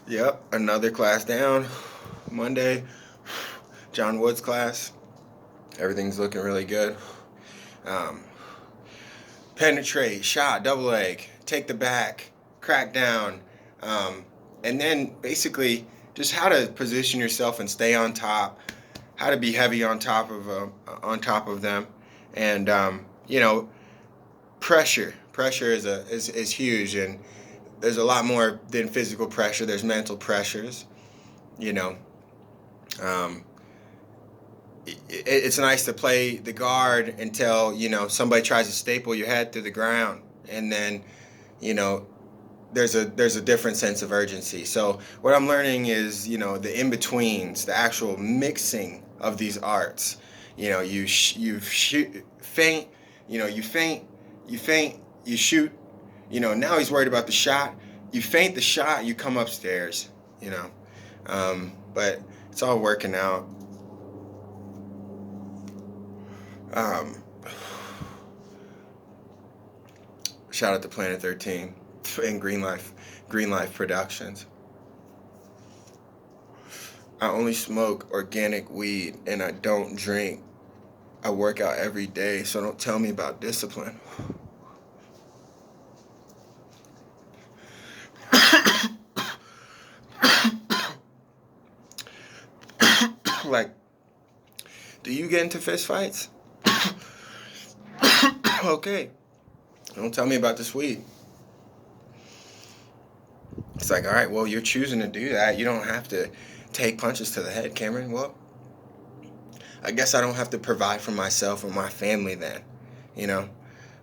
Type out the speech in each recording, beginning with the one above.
Yep, another class down. Monday, John Woods class. Everything's looking really good. Um, Penetrate, shot, double leg, take the back, crack down, um, and then basically just how to position yourself and stay on top, how to be heavy on top of them, and pressure is huge, and there's a lot more than physical pressure. There's mental pressures, you know. Um, it's nice to play the guard until somebody tries to staple your head to the ground, and then you know there's a different sense of urgency. So what I'm learning is the in betweens, the actual mixing of these arts. You shoot, feint, you feint, you feint, you shoot. Now he's worried about the shot. You feint the shot, you come upstairs. But it's all working out. Um, Shout out to Planet 13 and Green Life Productions. I only smoke organic weed and I don't drink. I work out every day, so don't tell me about discipline. Like, do you get into fist fights? Okay, don't tell me about this weed. It's like, all right, well, you're choosing to do that. You don't have to take punches to the head, Cameron. Well, I guess I don't have to provide for myself or my family then. You know,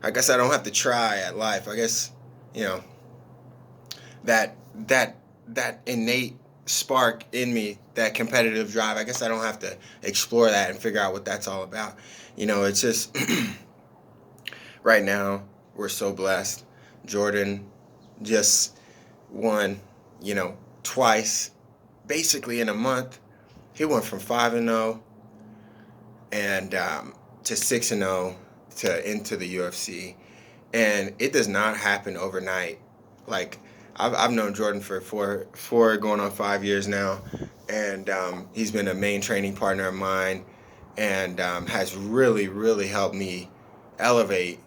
I guess I don't have to try at life. I guess, you know, that that that innate spark in me, that competitive drive. I guess I don't have to explore that and figure out what that's all about. It's just right now we're so blessed. Jordan just won, twice, basically in a month. He went from 5-0 and to 6-0 to into the UFC, and it does not happen overnight. Like I've known Jordan for four going on 5 years now, and he's been a main training partner of mine, and has really really helped me elevate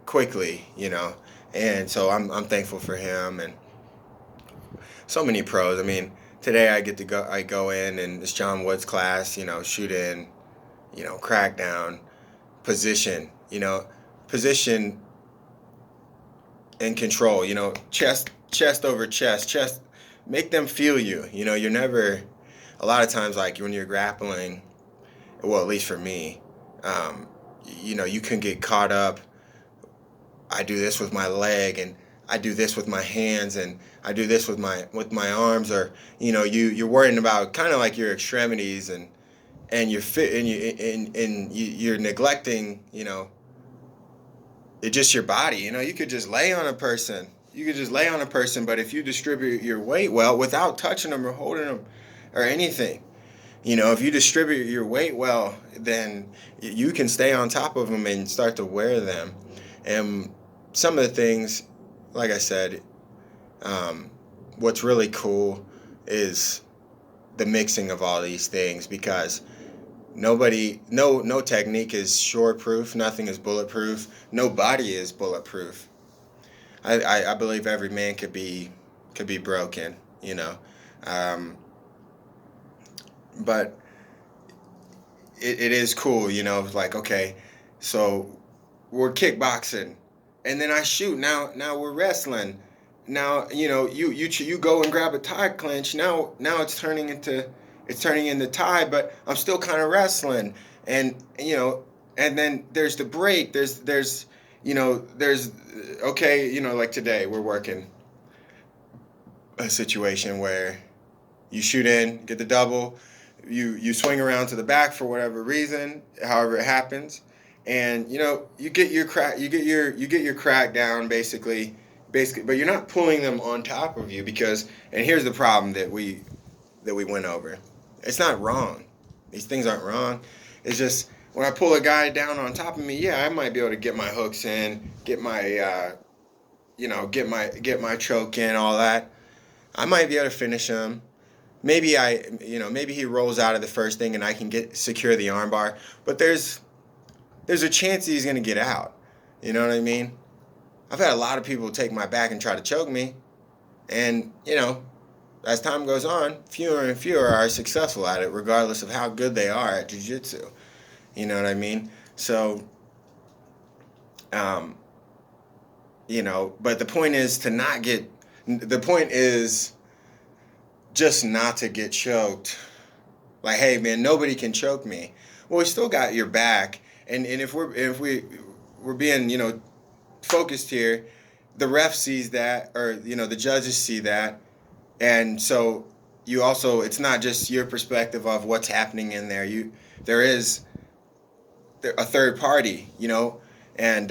quickly. And so I'm thankful for him and so many pros. I mean, today I go in and it's John Woods class. Shoot in, crackdown, position, position and control, chest over chest, make them feel you. You're never, a lot of times, like when you're grappling, well, at least for me, you can get caught up. I do this with my leg and I do this with my hands and I do this with my arms, or you're worrying about kind of like your extremities, and you're fit and you're neglecting it's just your body. You could just lay on a person. But if you distribute your weight well without touching them or holding them or anything, if you distribute your weight well, then you can stay on top of them and start to wear them. And some of the things, like I said, what's really cool is the mixing of all these things, because no technique is shore proof. Nothing is bulletproof. No body is bulletproof. I believe every man could be broken. But it is cool. Like, okay, so we're kickboxing, and then I shoot. Now we're wrestling. Now you go and grab a tie clinch. Now it's turning into tie, but I'm still kind of wrestling, and and then there's the break. There's okay, like today we're working a situation where you shoot in, get the double, you swing around to the back for whatever reason, however it happens, and you get your crack down basically, but you're not pulling them on top of you, because, and here's the problem that we went over. It's not wrong. These things aren't wrong. It's just when I pull a guy down on top of me, yeah, I might be able to get my hooks in, get my get my choke in, all that. I might be able to finish him. Maybe he rolls out of the first thing and I can secure the armbar. But there's a chance he's gonna get out. You know what I mean? I've had a lot of people take my back and try to choke me, and as time goes on, fewer and fewer are successful at it, regardless of how good they are at jiu-jitsu. You know what I mean? So, um, but the point is to not get. The point is just not to get choked. Like, hey man, nobody can choke me. Well, we still got your back, and if we're being focused here, the ref sees that, or the judges see that, and so you also, it's not just your perspective of what's happening in there. There is a third party, and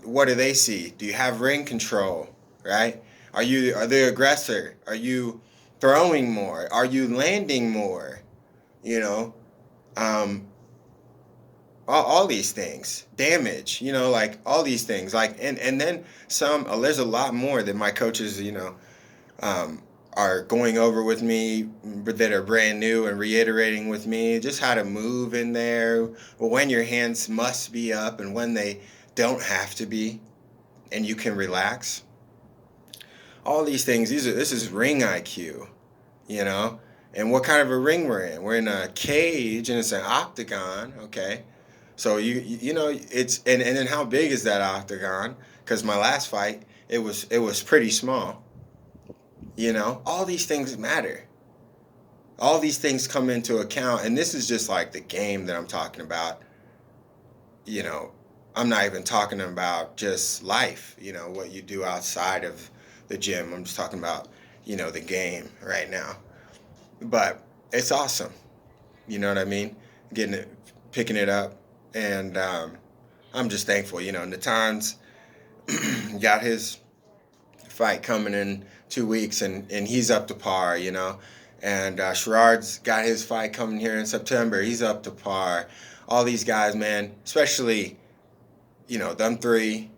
what do they see? Do you have ring control, right? Are the aggressor? Are you throwing more? Are you landing more? You know, um, all these things, damage. Like all these things. Like and then some. There's a lot more that my coaches, um, are going over with me that are brand new and reiterating with me just how to move in there. When your hands must be up and when they don't have to be, and you can relax. All these things. This is ring IQ, you know. And what kind of a ring we're in? We're in a cage and it's an octagon. Okay, so it's and then how big is that octagon? Because my last fight it was pretty small. All these things matter. All these things come into account, and this is just like the game that I'm talking about. You know, I'm not even talking about just life. What you do outside of the gym. I'm just talking about the game right now. But it's awesome. You know what I mean? Getting it, picking it up, and I'm just thankful. Natan's got his fight coming in 2 weeks, and he's up to par. And Sherard's got his fight coming here in September. He's up to par. All these guys, man, especially them three.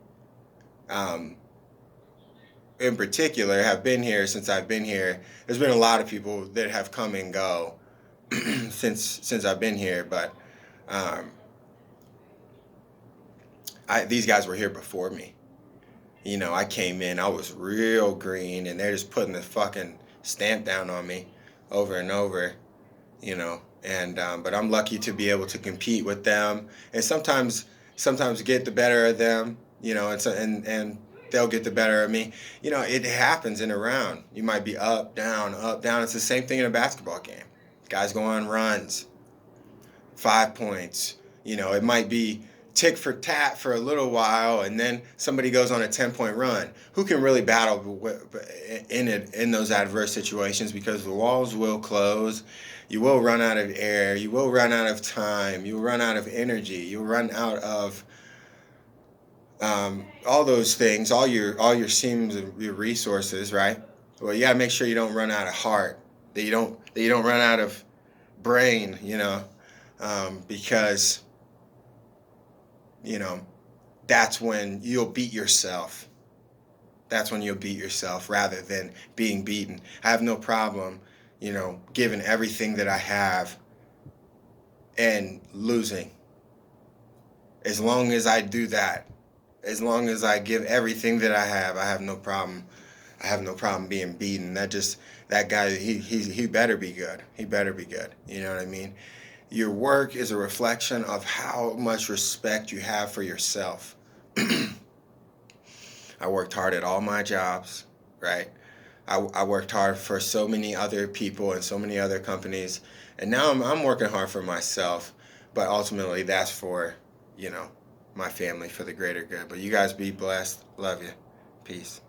In particular, have been here since I've been here. There's been a lot of people that have come and go since I've been here, but these guys were here before me. I came in, I was real green, and they're just putting the fucking stamp down on me over and over, And but I'm lucky to be able to compete with them, and sometimes get the better of them, and they'll get the better of me. It happens in a round. You might be up, down, up, down. It's the same thing in a basketball game. Guys go on runs, 5 points. It might be tick for tat for a little while, and then somebody goes on a 10-point run. Who can really battle in those adverse situations? Because the walls will close. You will run out of air. You will run out of time. You'll run out of energy. You'll run out of all those things, all your seams and your resources, right? Well, you gotta make sure you don't run out of heart, that you don't run out of brain, because that's when you'll beat yourself. That's when you'll beat yourself rather than being beaten. I have no problem, giving everything that I have and losing. As long as I do that. As long as I give everything that I have no problem. I have no problem being beaten. That guy, he better be good. He better be good. You know what I mean? Your work is a reflection of how much respect you have for yourself. I worked hard at all my jobs, right? I worked hard for so many other people and so many other companies, and now I'm working hard for myself. But ultimately, that's for my family, for the greater good. But you guys be blessed. Love you. Peace.